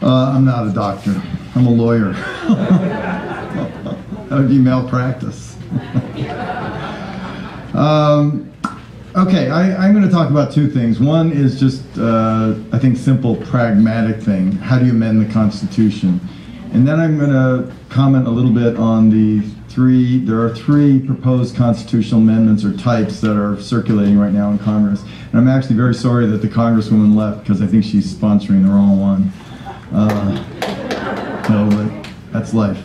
I'm not a doctor. I'm a lawyer. That would be malpractice. Okay, I'm going to talk about two things. One is just, I think, simple, pragmatic thing. How do you amend the Constitution? And then I'm going to comment a little bit on there are three proposed constitutional amendments or types that are circulating right now in Congress. And I'm actually very sorry that the Congresswoman left because I think she's sponsoring the wrong one. No, but that's life.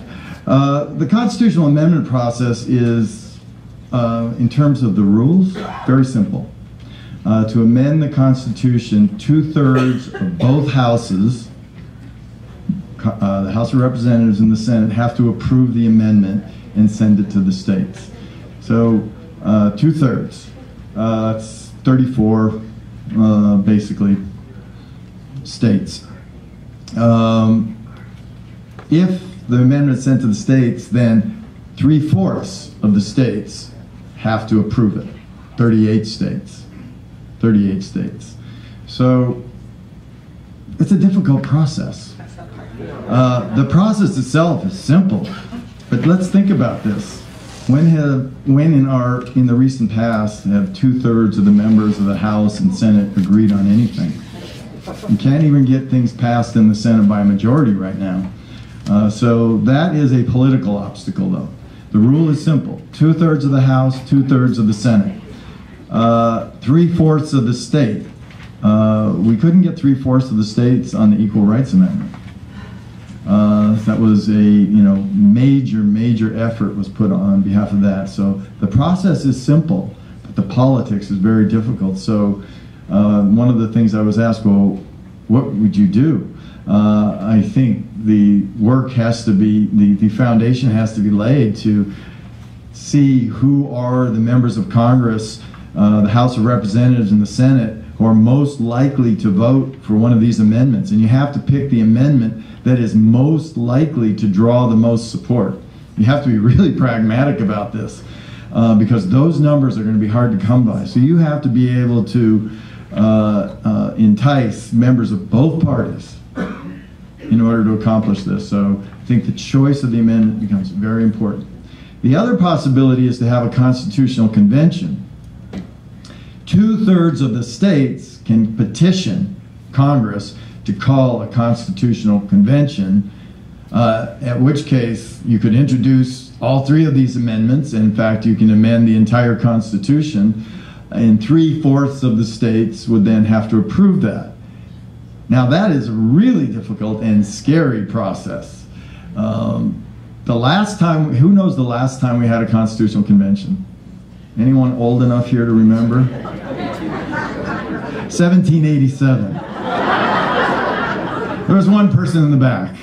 The constitutional amendment process is, in terms of the rules, very simple. To amend the Constitution, 2/3 of both houses, the House of Representatives and the Senate, have to approve the amendment and send it to the states. So 2/3, that's 34 basically states. If the amendment is sent to the states, then 3/4 of the states have to approve it. 38 states. 38 states. So it's a difficult process. The process itself is simple, but let's think about this. When in the recent past have 2/3 of the members of the House and Senate agreed on anything? You can't even get things passed in the Senate by a majority right now. So that is a political obstacle, though. The rule is simple: 2/3 of the House, 2/3 of the Senate, 3/4 of the state. We couldn't get 3/4 of the states on the Equal Rights Amendment. That was a major effort was put on behalf of that. So the process is simple, but the politics is very difficult. So one of the things I was asked, well, what would you do? I think the work has to be, the foundation has to be laid to see who are the members of Congress, the House of Representatives and the Senate, who are most likely to vote for one of these amendments. And you have to pick the amendment that is most likely to draw the most support. You have to be really pragmatic about this because those numbers are going to be hard to come by. So you have to be able to entice members of both parties in order to accomplish this. So I think the choice of the amendment becomes very important. The other possibility is to have a constitutional convention. 2/3 of the states can petition Congress to call a constitutional convention, at which case you could introduce all three of these amendments. In fact, you can amend the entire Constitution, and 3/4 of the states would then have to approve that. Now that is a really difficult and scary process. The last time, who knows the last time we had a constitutional convention? Anyone old enough here to remember? 1787. There was one person in the back.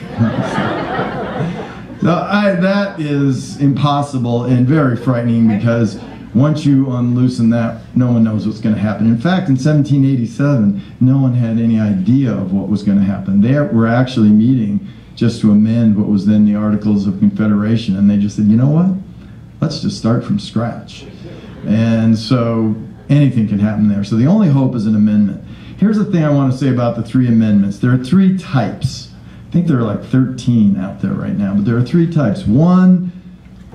So that is impossible and very frightening because once you unloosen that, no one knows what's going to happen. In fact, in 1787, no one had any idea of what was going to happen. They were actually meeting just to amend what was then the Articles of Confederation, and they just said, you know what? Let's just start from scratch. And so anything can happen there. So the only hope is an amendment. Here's the thing I want to say about the three amendments. There are three types. I think there are like 13 out there right now, but there are three types. One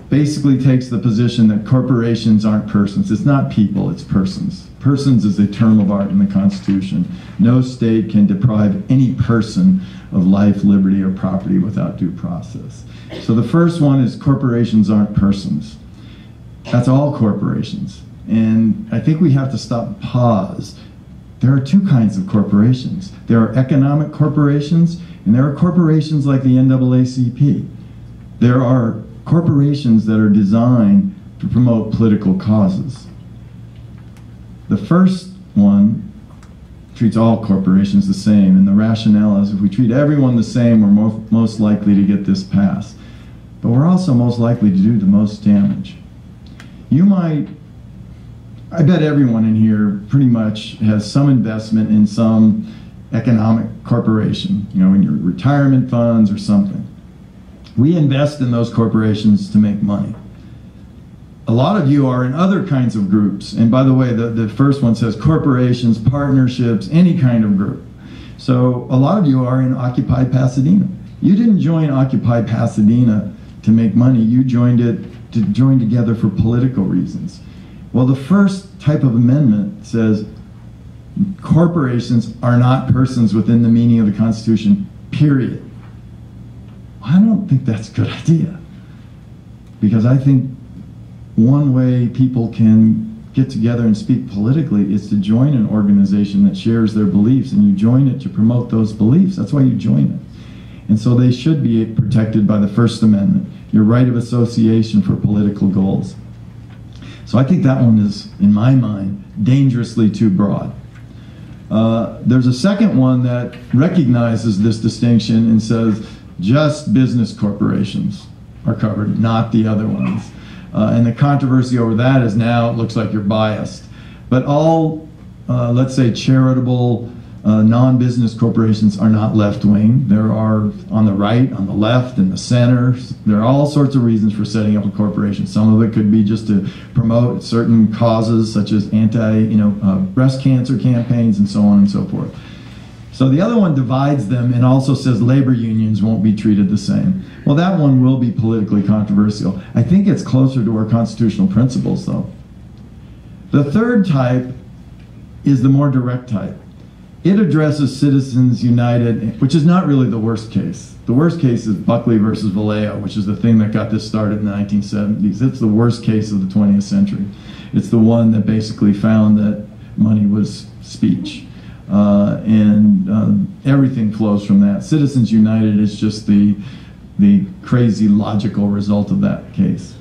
basically takes the position that corporations aren't persons. It's not people, it's persons. Persons is a term of art in the Constitution. No state can deprive any person of life, liberty, or property without due process. So the first one is corporations aren't persons. That's all corporations. And I think we have to stop and pause. There are two kinds of corporations. There are economic corporations, and there are corporations like the NAACP. There are corporations that are designed to promote political causes. The first one treats all corporations the same, and the rationale is if we treat everyone the same, we're most likely to get this passed. But we're also most likely to do the most damage. I bet everyone in here pretty much has some investment in some economic corporation, in your retirement funds or something. We invest in those corporations to make money. A lot of you are in other kinds of groups, and by the way, the first one says corporations, partnerships, any kind of group. So a lot of you are in Occupy Pasadena. You didn't join Occupy Pasadena to make money. You joined it to join together for political reasons. Well, the first type of amendment says corporations are not persons within the meaning of the Constitution, period. I don't think that's a good idea, because I think one way people can get together and speak politically is to join an organization that shares their beliefs, and you join it to promote those beliefs. That's why you join it. And so they should be protected by the First Amendment, your right of association for political goals. So I think that one is, in my mind, dangerously too broad. There's a second one that recognizes this distinction and says just business corporations are covered, not the other ones. And the controversy over that is now it looks like you're biased. But all, let's say, charitable, non-business corporations are not left-wing. There are on the right, on the left, in the center. There are all sorts of reasons for setting up a corporation. Some of it could be just to promote certain causes, such as breast cancer campaigns and so on and so forth. So the other one divides them and also says labor unions won't be treated the same. Well, that one will be politically controversial. I think it's closer to our constitutional principles, though. The third type is the more direct type. It addresses Citizens United, which is not really the worst case. The worst case is Buckley versus Vallejo, which is the thing that got this started in the 1970s. It's the worst case of the 20th century. It's the one that basically found that money was speech. Everything flows from that. Citizens United is just the crazy logical result of that case.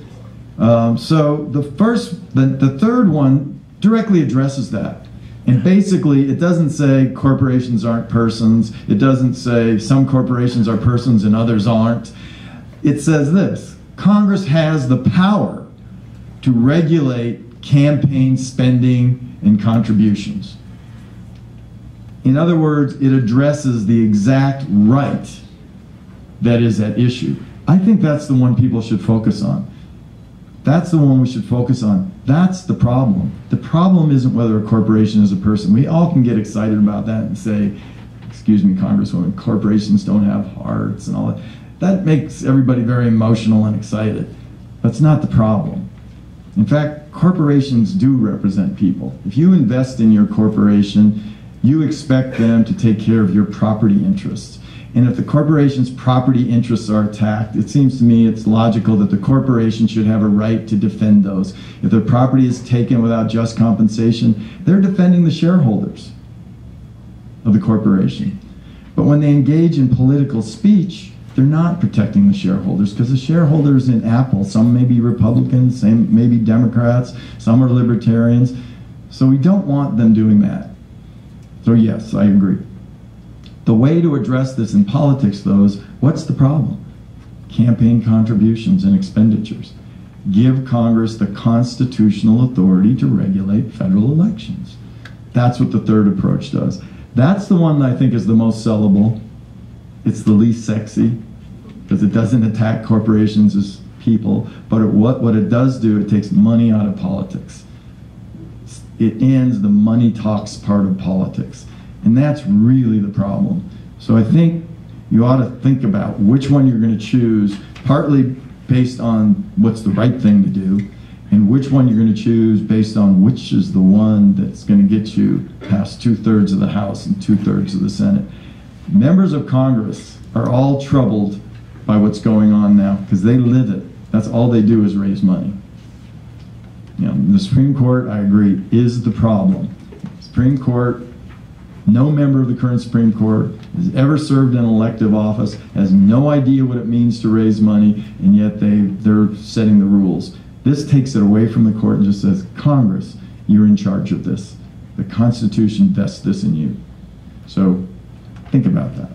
So the third one directly addresses that. And basically, it doesn't say corporations aren't persons. It doesn't say some corporations are persons and others aren't. It says this: Congress has the power to regulate campaign spending and contributions. In other words, it addresses the exact right that is at issue. I think that's the one people should focus on. That's the one we should focus on. That's the problem. The problem isn't whether a corporation is a person. We all can get excited about that and say, excuse me, Congresswoman, corporations don't have hearts and all that. That makes everybody very emotional and excited. That's not the problem. In fact, corporations do represent people. If you invest in your corporation, you expect them to take care of your property interests. And if the corporation's property interests are attacked, it seems to me it's logical that the corporation should have a right to defend those. If their property is taken without just compensation, they're defending the shareholders of the corporation. But when they engage in political speech, they're not protecting the shareholders, because the shareholders in Apple, some may be Republicans, some may be Democrats, some are libertarians. So we don't want them doing that. So yes, I agree. The way to address this in politics, though, is what's the problem? Campaign contributions and expenditures. Give Congress the constitutional authority to regulate federal elections. That's what the third approach does. That's the one that I think is the most sellable. It's the least sexy, because it doesn't attack corporations as people, but what it does do, it takes money out of politics. It ends the money talks part of politics. And that's really the problem. So I think you ought to think about which one you're going to choose, partly based on what's the right thing to do, and which one you're going to choose based on which is the one that's going to get you past 2/3 of the House and 2/3 of the Senate. Members of Congress are all troubled by what's going on now, because they live it. That's all they do is raise money. The Supreme Court, I agree, is the problem. Supreme Court, no member of the current Supreme Court has ever served in elective office, has no idea what it means to raise money, and yet they're setting the rules. This takes it away from the court and just says, Congress, you're in charge of this. The Constitution vests this in you. So think about that.